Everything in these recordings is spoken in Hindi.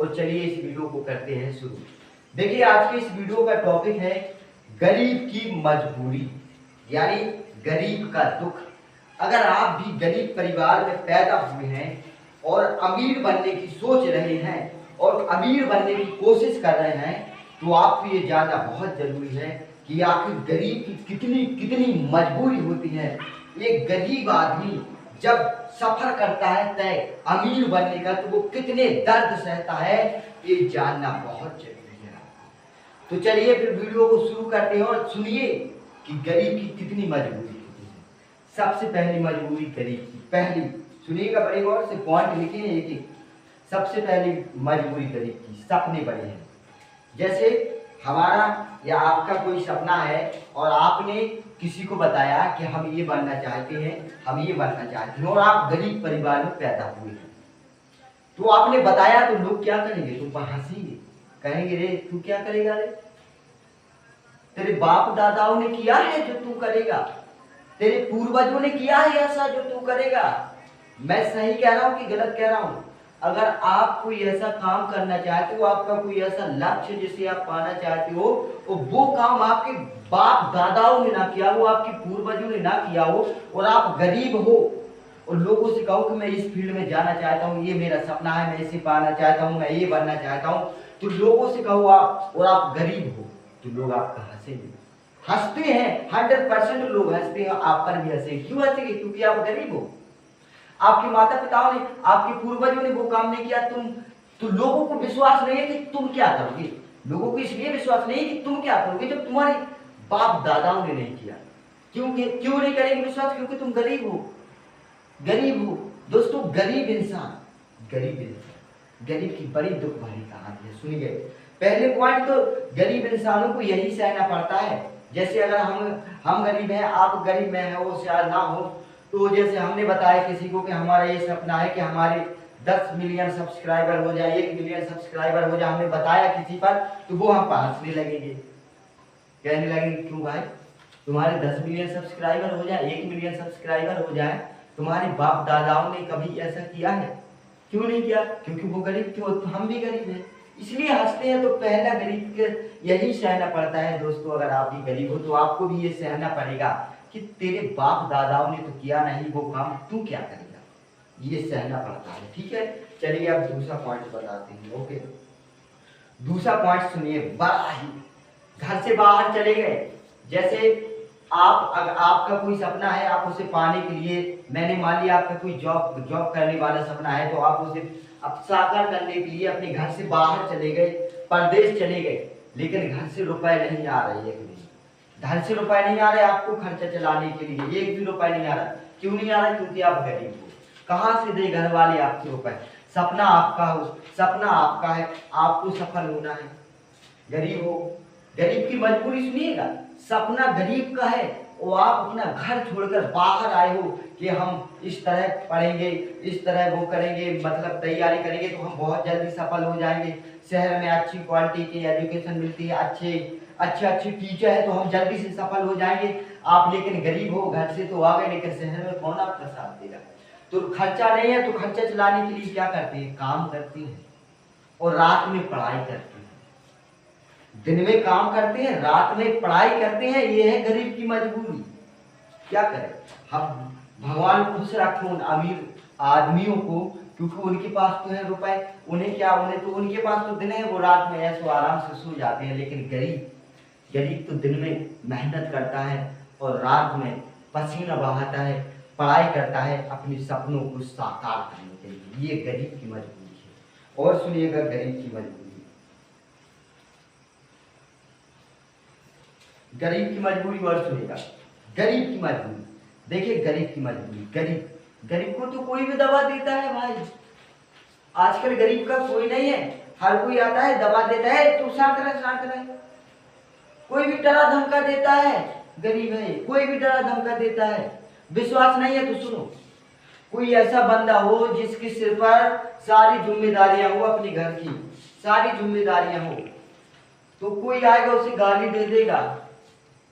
और चलिए इस वीडियो को करते हैं शुरू। देखिए आज के इस वीडियो का टॉपिक है गरीब की मजबूरी, यानी गरीब का दुख। अगर आप भी गरीब परिवार में पैदा हुए हैं और अमीर बनने की सोच रहे हैं और अमीर बनने की कोशिश कर रहे हैं तो आपको ये जानना बहुत जरूरी है कि आखिर गरीब की कितनी कितनी मजबूरी होती है। एक गरीब आदमी जब सफर करता है तय अमीर बनने का तो वो कितने दर्द सहता है, ये जानना बहुत जरूरी है। तो चलिए फिर वीडियो को शुरू करते हैं और सुनिए कि गरीब की कितनी मजबूरी होती है। सबसे पहली मजबूरी गरीब की, पहली सुनिएगा बड़े गौर से, पॉइंट लिखे हैं एक एक। सबसे पहली मजबूरी गरीब की, सपने बड़े हैं। जैसे हमारा या आपका कोई सपना है और आपने किसी को बताया कि हम ये बनना चाहते हैं, हम ये बनना चाहते हैं, और आप गरीब परिवार में पैदा हुए हैं तो आपने बताया तो लोग क्या करेंगे? तुम पर हंसेंगे, कहेंगे रे तू क्या करेगा रे, तेरे बाप दादाओं ने किया है जो तू करेगा, तेरे पूर्वजों ने किया है ऐसा जो तू करेगा। मैं सही कह रहा हूं कि गलत कह रहा हूं? अगर आप कोई ऐसा काम करना चाहते हो, आपका कोई ऐसा लक्ष्य जिसे आप पाना चाहते हो, और वो काम आपके बाप दादाओं ने ना किया हो, आपके पूर्वजों ने ना किया हो, और आप गरीब हो और लोगों से कहो कि मैं इस फील्ड में जाना चाहता हूँ, ये मेरा सपना है, मैं इसे पाना चाहता हूँ, मैं ये बनना चाहता हूँ, तो लोगों से कहो आप और आप गरीब हो तो लोग आपका हंसेंगे, हंसते हैं। 100% लोग हंसते हैं, आप पर भी हंसेंगे। क्यों हंसेंगे? क्योंकि आप गरीब हो, आपके माता पिताओं ने, आपके पूर्वजों ने वो काम नहीं किया। तो लोगों को विश्वास नहीं है कि तुम क्या करोगे। लोगों को इसलिए विश्वास नहीं है कि तुम क्या करोगे जब तुम्हारे बाप दादाओं ने नहीं किया। क्यों नहीं करेंगे विश्वास? क्योंकि तुम गरीब हो, गरीब हो। दोस्तों गरीब की बड़ी दुख भरी कहानी है, सुनिए। पहले पॉइंट तो गरीब इंसानों को यही सहना पड़ता है। जैसे अगर हम गरीब हैं, आप गरीब में हैं, वो शायद ना हो, तो जैसे हमने बताया किसी को कि हमारा ये सपना है कि हमारे 10 मिलियन सब्सक्राइबर हो जाए, 1 मिलियन सब्सक्राइबर हो जाए, हमने बताया किसी पर, तो वो हम पर हंसने लगेंगे, कहने लगेंगे क्यों भाई, तुम्हारे 10 मिलियन सब्सक्राइबर हो जाए, 1 मिलियन सब्सक्राइबर हो जाए, तुम्हारे बाप दादाओं ने कभी ऐसा किया है? क्यों नहीं किया? क्योंकि वो गरीब थे, तो हम भी गरीब हैं, इसलिए हंसते हैं। तो पहला गरीब के यही सहना पड़ता है। दोस्तों अगर आप भी गरीब हो तो आपको भी ये सहना पड़ेगा कि तेरे बाप दादाओं ने तो किया नहीं वो काम, तू क्या करेगा, ये सहना पड़ता है। ठीक है, चलिए अब दूसरा पॉइंट बताते हैं। ओके, दूसरा पॉइंट सुनिए, बड़ा ही, घर से बाहर चले गए। जैसे अगर आपका कोई सपना है, आप उसे पाने के लिए, मैंने मान लिया आपका कोई जॉब करने वाला सपना है, तो आप उसे अब साकार करने के लिए अपने घर से बाहर चले गए, परदेश चले गए, लेकिन घर से रुपए नहीं आ रहे, एक भी घर से रुपए नहीं आ रहे आपको खर्चा चलाने के लिए, एक भी रुपए नहीं आ रहा। क्यों नहीं आ रहा? क्योंकि आप गरीब हो। कहाँ से दे घर वाले आपके रुपए? सपना आपका हो, सपना आपका है, आपको सफल होना है, गरीब हो। गरीब की मजबूरी सुनिएगा, सपना गरीब का है और आप अपना घर छोड़कर बाहर आए हो कि हम इस तरह पढ़ेंगे, इस तरह वो करेंगे, मतलब तैयारी करेंगे तो हम बहुत जल्दी सफल हो जाएंगे, शहर में अच्छी क्वालिटी की एजुकेशन मिलती है, अच्छे टीचर है तो हम जल्दी से सफल हो जाएंगे। आप लेकिन गरीब हो, घर से तो आ गए लेकिन शहर में कौन आपका साथ देगा? तो खर्चा नहीं है, तो खर्चा चलाने के लिए क्या करते हैं? काम करते हैं और रात में पढ़ाई करते हैं। दिन में काम करते हैं, रात में पढ़ाई करते हैं, ये है गरीब की मजबूरी। क्या करें हम? भगवान खुश रखे उन अमीर आदमियों को, क्योंकि उनके पास तो है रुपए, उन्हें तो उनके पास तो दिन है, वो रात में ऐसे आराम से सो जाते हैं। लेकिन गरीब तो दिन में मेहनत करता है और रात में पसीना बहाता है, पढ़ाई करता है अपने सपनों को साकार करने के लिए। ये गरीब की मजबूरी है। और सुनिएगा गरीब की मजबूरी, और सुनिएगा गरीब की मजबूरी। देखिए गरीब की मजबूरी, गरीब को तो कोई भी दबा देता है भाई। आजकल गरीब का कोई नहीं है, हर कोई आता है दबा देता है, तू शांत रहे। कोई भी डरा धमका देता है, गरीब है, कोई भी डरा धमका देता है। विश्वास नहीं है तो सुनो, कोई ऐसा बंदा हो जिसके सिर पर सारी जिम्मेदारियां हो, अपने घर की सारी जिम्मेदारियां हो, तो कोई आएगा उसे गाली दे देगा,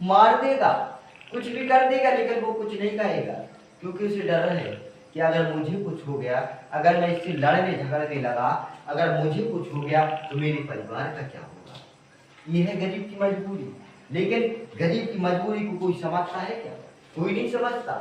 मार देगा, कुछ भी कर देगा, लेकिन वो कुछ नहीं कहेगा, क्योंकि उसे डर है कि अगर मुझे कुछ हो गया, अगर मैं इससे लड़ने झगड़ने लगा अगर मुझे कुछ हो गया तो मेरे परिवार का क्या होगा। ये है गरीब की मजबूरी। लेकिन गरीब की मजबूरी को कोई समझता है क्या? कोई नहीं समझता।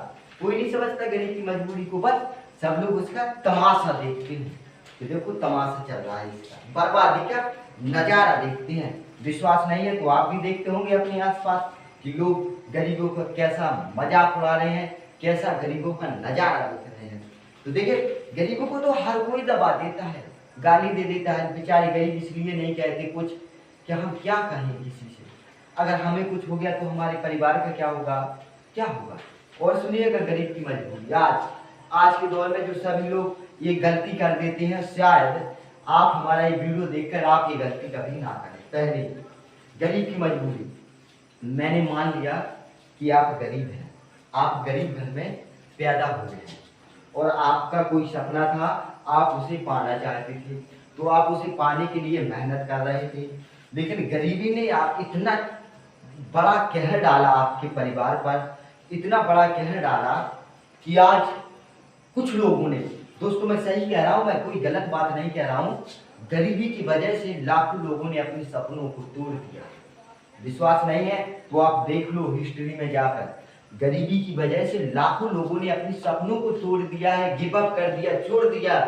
कोई नहीं समझता गरीब की मजबूरी को। बस सब लोग उसका तमाशा देखते हैं कि देखो तमाशा चल रहा है इसका, बर्बादी का नजारा देखते हैं। विश्वास नहीं है तो आप भी देखते होंगे अपने आसपास कि लोग गरीबों का कैसा मजाक उड़ा रहे हैं, कैसा गरीबों का नजारा देख रहे हैं। तो देखिए गरीबों को तो हर कोई दबा देता है, गाली दे देता है। बेचारे गरीब इसलिए नहीं कहते कुछ कि हम क्या कहें किसी से। अगर हमें कुछ हो गया तो हमारे परिवार का क्या होगा, क्या होगा। और सुनिएगा गरीब की मजबूरी। आज के दौर में जो सभी लोग ये गलती कर देते हैं, शायद आप हमारा ये वीडियो देखकर आप ये गलती कभी ना करें। पहले गरीब की मजबूरी, मैंने मान लिया कि आप गरीब हैं, आप गरीब घर में पैदा हुए हैं और आपका कोई सपना था, आप उसे पाना चाहते थे, तो आप उसे पाने के लिए मेहनत कर रहे थे। लेकिन गरीबी ने आप इतना बड़ा कहर डाला आपके परिवार पर, इतना बड़ा कहर डाला कि आज कुछ लोगों ने, दोस्तों मैं सही कह रहा हूँ, मैं कोई गलत बात नहीं कह रहा हूँ, गरीबी की वजह से लाखों लोगों ने अपने सपनों को तोड़ दिया। विश्वास नहीं है तो आप देख लो हिस्ट्री में जाकर, गरीबी की वजह से लाखों लोगों ने अपने सपनों को तोड़ दिया है, गिव अप कर दिया, छोड़ दिया।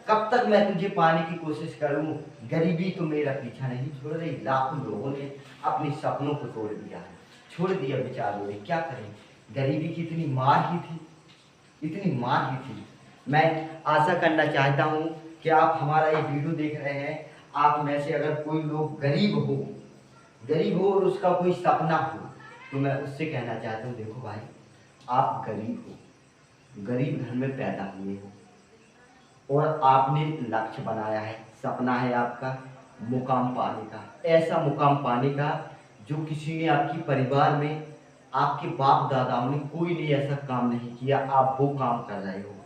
कब तक मैं तुझे पाने की कोशिश करूं, गरीबी तो मेरा पीछा नहीं छोड़ रही। लाखों लोगों ने अपने सपनों को तोड़ दिया है, छोड़ दिया बेचारों ने। क्या करें, गरीबी की इतनी मार ही थी, इतनी मार ही थी। मैं आशा करना चाहता हूं कि आप हमारा ये वीडियो देख रहे हैं, आप में से अगर कोई लोग गरीब हो और उसका कोई सपना हो, तो मैं उससे कहना चाहता हूँ, देखो भाई आप गरीब हो, गरीब घर में पैदा हुए हो और आपने लक्ष्य बनाया है, सपना है आपका मुकाम पाने का, ऐसा मुकाम पाने का जो किसी ने आपके परिवार में, आपके बाप दादाओं ने कोई ने ऐसा काम नहीं किया, आप वो काम कर रहे हो।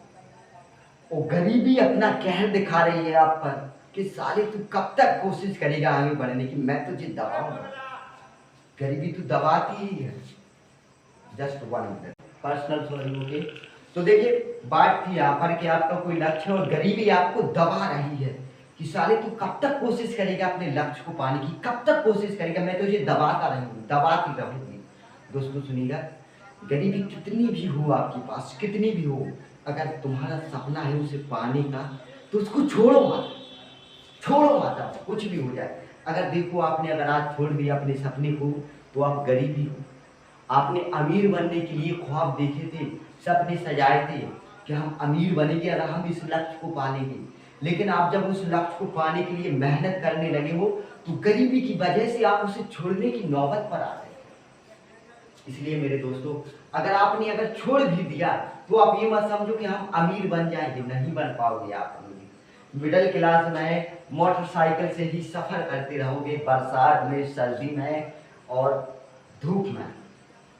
और गरीबी अपना कहर दिखा रही है आप पर कि साले तू कब तक कोशिश करेगा आगे बढ़ने की, मैं तुझे दबाऊंगा। गरीबी तो दबाती ही है। Just 1 minute personal sorry. Okay, तो देखिए बात थी यहाँ पर कि आपका कोई लक्ष्य और गरीबी आपको दबा रही है कि साले तू कब तक कोशिश करेगा अपने लक्ष्य को पाने की, कब तक कोशिश करेगा, मैं तुझे दबाता रहूंगी, दबाती रहूंगी। दोस्तों सुनिएगा, गरीबी कितनी भी हो आपके पास, कितनी भी हो, अगर तुम्हारा सपना है उसे पाने का तो उसको छोड़ो मत, छोड़ो मत, कुछ भी हो जाए। अगर देखो आपने अगर आज छोड़ दिया अपने सपने को तो आप गरीबी हो। आपने अमीर बनने के लिए ख्वाब देखे थे, सपने सजाए थे कि हम अमीर बनेंगे अगर हम इस लक्ष्य को पालेंगे। लेकिन आप जब उस लक्ष्य को पाने के लिए मेहनत करने लगे हो तो गरीबी की वजह से आप उसे छोड़ने की नौबत पर आ गए। इसलिए मेरे दोस्तों, अगर छोड़ भी दिया तो आप ये मत समझो कि हम अमीर बन जाएंगे, नहीं बन पाओगे आप अमीर। मिडिल क्लास में मोटरसाइकिल से ही सफर करते रहोगे, बरसात में, सर्दी में और धूप में।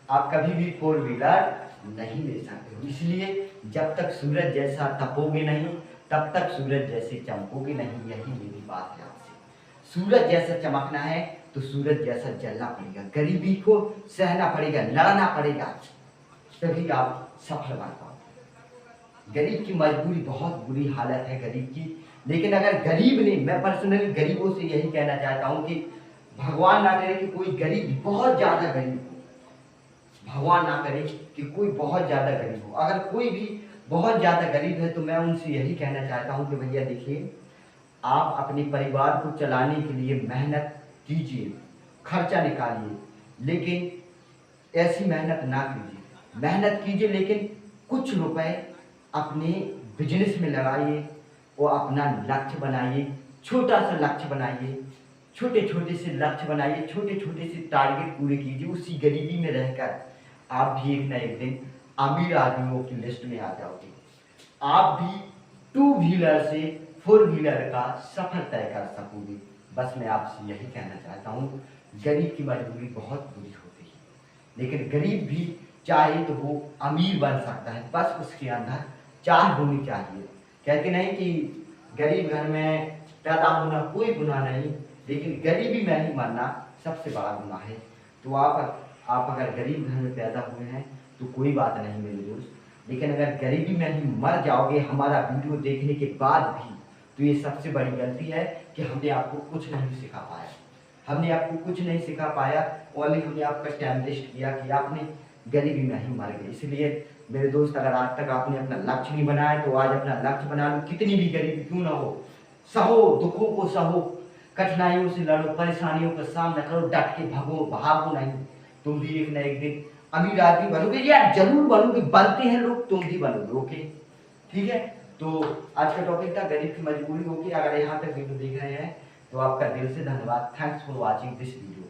आप कभी भी 4 व्हीलर नहीं ले सकते हो। इसलिए जब तक सूरज जैसा तपोगे नहीं, तब तक सूरज जैसे चमकोगे नहीं। यही मेरी बात है आपसे। सूरज जैसा चमकना है तो सूरज जैसा जलना पड़ेगा, गरीबी को सहना पड़ेगा, लड़ना पड़ेगा, तभी आप सफल बन पाओगे। गरीब की मजबूरी, बहुत बुरी हालत है गरीब की। लेकिन अगर गरीब ने, मैं पर्सनली गरीबों से यही कहना चाहता हूँ कि भगवान ना करे कि कोई गरीब बहुत ज्यादा गरीब हो, भगवान ना करे कि कोई बहुत ज्यादा गरीब हो। अगर कोई भी बहुत ज्यादा गरीब है तो मैं उनसे यही कहना चाहता हूँ कि भैया देखिए, आप अपने परिवार को चलाने के लिए मेहनत कीजिए, खर्चा निकालिए, लेकिन ऐसी मेहनत ना कीजिए। मेहनत कीजिए लेकिन कुछ रुपए अपने बिजनेस में लगाइए और अपना लक्ष्य बनाइए, छोटा सा लक्ष्य बनाइए, छोटे छोटे से लक्ष्य बनाइए, छोटे छोटे से टारगेट पूरे कीजिए। उसी गरीबी में रहकर आप भी एक ना एक दिन अमीर आदमियों की लिस्ट में आ जाओगे। आप भी 2 व्हीलर से 4 व्हीलर का सफर तय कर सकोगे। बस मैं आपसे यही कहना चाहता हूँ, गरीब की मजबूरी बहुत बुरी होती है, लेकिन गरीब भी चाहे तो वो अमीर बन सकता है, बस उसके अंदर चाह होनी चाहिए। कहते नहीं कि गरीब घर में पैदा होना कोई गुनाह नहीं, लेकिन गरीबी में ही मरना सबसे बड़ा गुनाह है। तो आप अगर गरीब घर में पैदा हुए हैं तो कोई बात नहीं मेरे दोस्त, लेकिन अगर गरीबी में ही मर जाओगे हमारा वीडियो देखने के बाद भी, तो ये सबसे बड़ी गलती है कि हमने आपको कुछ नहीं सिखा पाया। हमने आपको कुछ नहीं सिखा पाया, ओनली हमने आपका टाइम वेस्ट किया कि आपने गरीबी में ही मर गए। इसलिए मेरे दोस्त, अगर आज तक आपने अपना लक्ष्य नहीं बनाया तो आज अपना लक्ष्य बना लो। कितनी भी गरीबी क्यों ना हो, सहो दुखों को, सहो कठिनाइयों से लड़ो, परेशानियों का सामना करो, डट के भगो, भागो नहीं। तुम भी एक न एक दिन अमीर आदमी बनोगे यार, जरूर बनोगे, बनते हैं लोग, तुम भी बनोगे। ओके, ठीक है। तो आज का टॉपिक था गरीब की मजबूरी होगी। अगर यहाँ तक वीडियो देख रहे हैं तो आपका दिल से धन्यवाद। Thanks for watching this video.